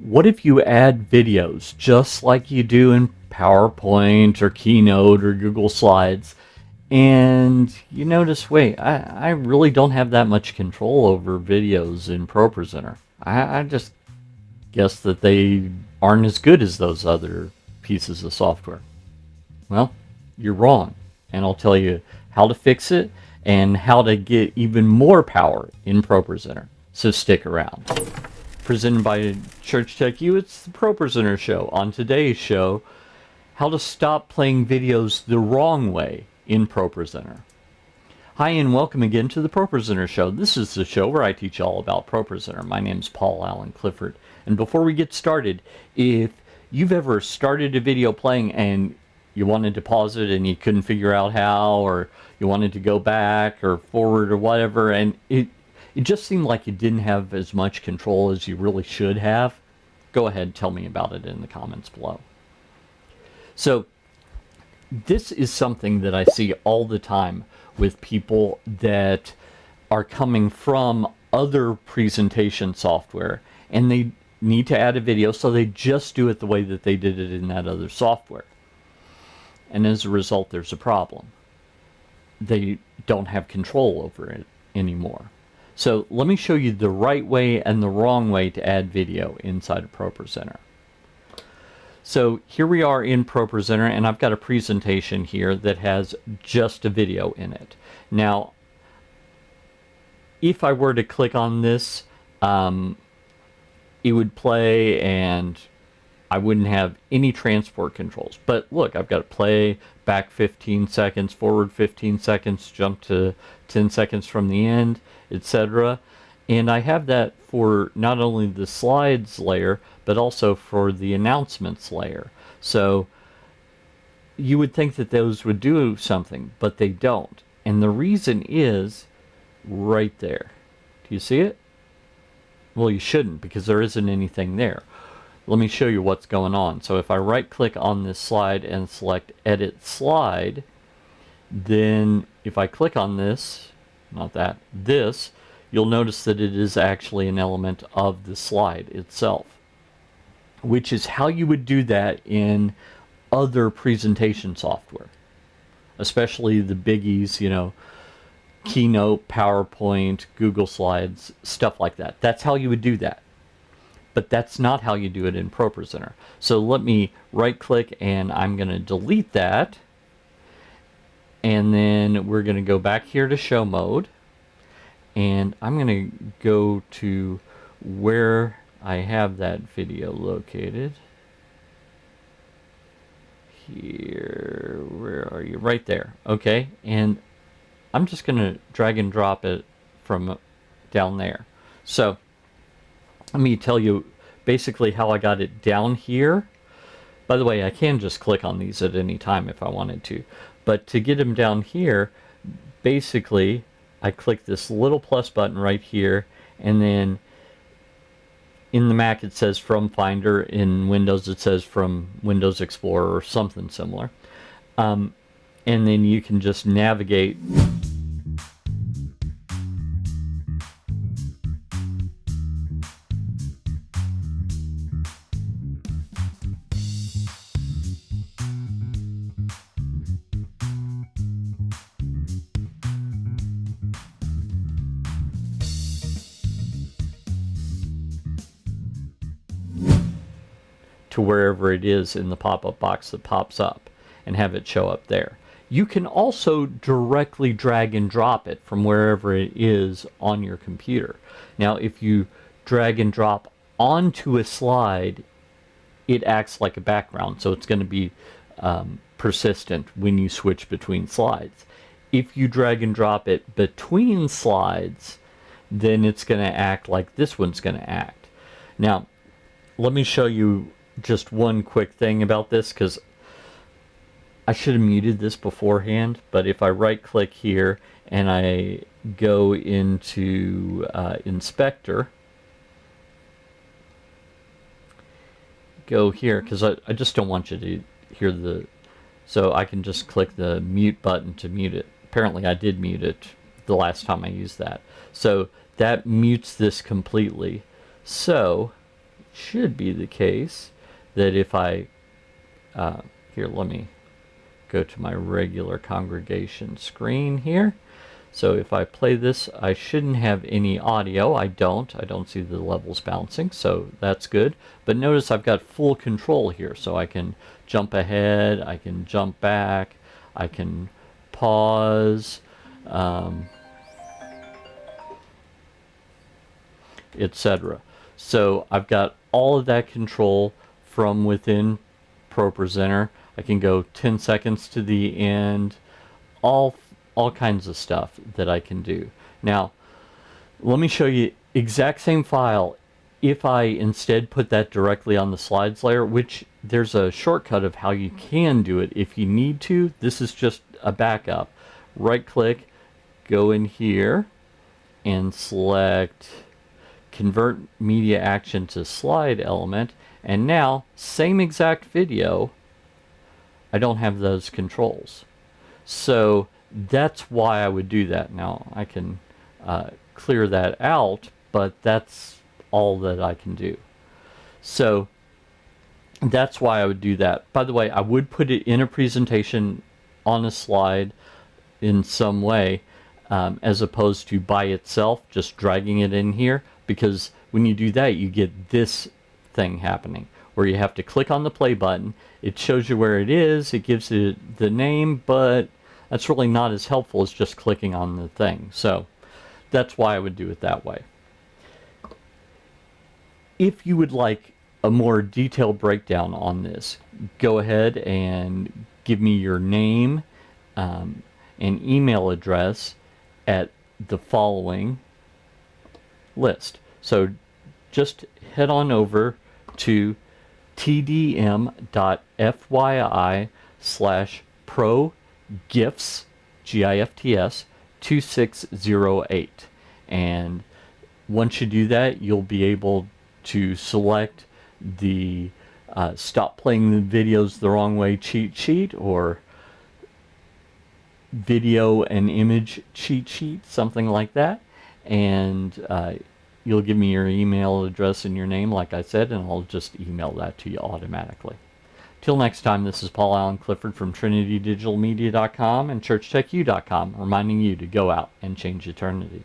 What if you add videos just like you do in PowerPoint or Keynote or Google Slides, and you notice, wait, I really don't have that much control over videos in ProPresenter. I just guess that they aren't as good as those other pieces of software. Well, you're wrong, and I'll tell you how to fix it and how to get even more power in ProPresenter. So stick around. Presented by Church Tech U, it's the ProPresenter Show. On today's show, how to stop playing videos the wrong way in ProPresenter. Hi and welcome again to the ProPresenter Show. This is the show where I teach all about ProPresenter. My name's Paul Allen Clifford. And before we get started, if you've ever started a video playing and you wanted to pause it and you couldn't figure out how, or you wanted to go back or forward or whatever, and it just seemed like you didn't have as much control as you really should have, go ahead and tell me about it in the comments below. So this is something that I see all the time with people that are coming from other presentation software and they need to add a video, so they just do it the way that they did it in that other software. And as a result, there's a problem. They don't have control over it anymore. So let me show you the right way and the wrong way to add video inside of ProPresenter. So here we are in ProPresenter, and I've got a presentation here that has just a video in it. Now, if I were to click on this, it would play and I wouldn't have any transport controls. But look, I've got play, back 15 seconds, forward 15 seconds, jump to 10 seconds from the end, etc. And I have that for not only the slides layer, but also for the announcements layer. So you would think that those would do something, but they don't. And the reason is right there. Do you see it? Well, you shouldn't, because there isn't anything there. Let me show you what's going on. So if I right click on this slide and select edit slide, then if I click on this, not that, this, you'll notice that it is actually an element of the slide itself, which is how you would do that in other presentation software, especially the biggies, you know, Keynote, PowerPoint, Google Slides, stuff like that. That's how you would do that. But that's not how you do it in ProPresenter. So let me right click and I'm going to delete that. And then we're going to go back here to show mode. And I'm going to go to where I have that video located. Here, where are you? Right there. Okay. And I'm just going to drag and drop it from down there. So let me tell you basically how I got it down here. By the way, I can just click on these at any time if I wanted to. But to get them down here, basically, I click this little plus button right here, and then in the Mac it says from Finder, in Windows it says from Windows Explorer or something similar. And then you can just navigate to wherever it is in the pop-up box that pops up and have it show up there. You can also directly drag and drop it from wherever it is on your computer. Now, if you drag and drop onto a slide, it acts like a background, so it's going to be persistent when you switch between slides. If you drag and drop it between slides, then it's going to act like this one's going to act. Now, let me show you just one quick thing about this, because I should have muted this beforehand, but if I right click here and I go into Inspector, go here, because I just don't want you to hear the, so I can just click the mute button to mute it. Apparently I did mute it the last time I used that. So that mutes this completely. So should be the case that if I, here, let me go to my regular congregation screen here. So if I play this, I shouldn't have any audio. I don't see the levels bouncing, so that's good. But notice I've got full control here, so I can jump ahead, I can jump back, I can pause, etc. So I've got all of that control from within ProPresenter. I can go 10 seconds to the end, all kinds of stuff that I can do. Now, let me show you exact same file if I instead put that directly on the slides layer, which there's a shortcut of how you can do it if you need to. This is just a backup. Right click, go in here and select Convert Media Action to Slide Element, and now same exact video, I don't have those controls. So that's why I would do that. Now I can clear that out, but that's all that I can do. So that's why I would do that. By the way, I would put it in a presentation on a slide in some way, as opposed to by itself, just dragging it in here, because when you do that, you get this thing happening where you have to click on the play button. It shows you where it is, it gives it the name, but that's really not as helpful as just clicking on the thing. So that's why I would do it that way. If you would like a more detailed breakdown on this, go ahead and give me your name and email address at the following list. So just head on over to tdm.fyi/pro-gifts, GIFTS 2608, and once you do that, you'll be able to select the stop playing the videos the wrong way cheat sheet, or video and image cheat sheet, something like that, and you'll give me your email address and your name, like I said, and I'll just email that to you automatically. Till next time, this is Paul Allen Clifford from TrinityDigitalMedia.com and ChurchTechU.com, reminding you to go out and change eternity.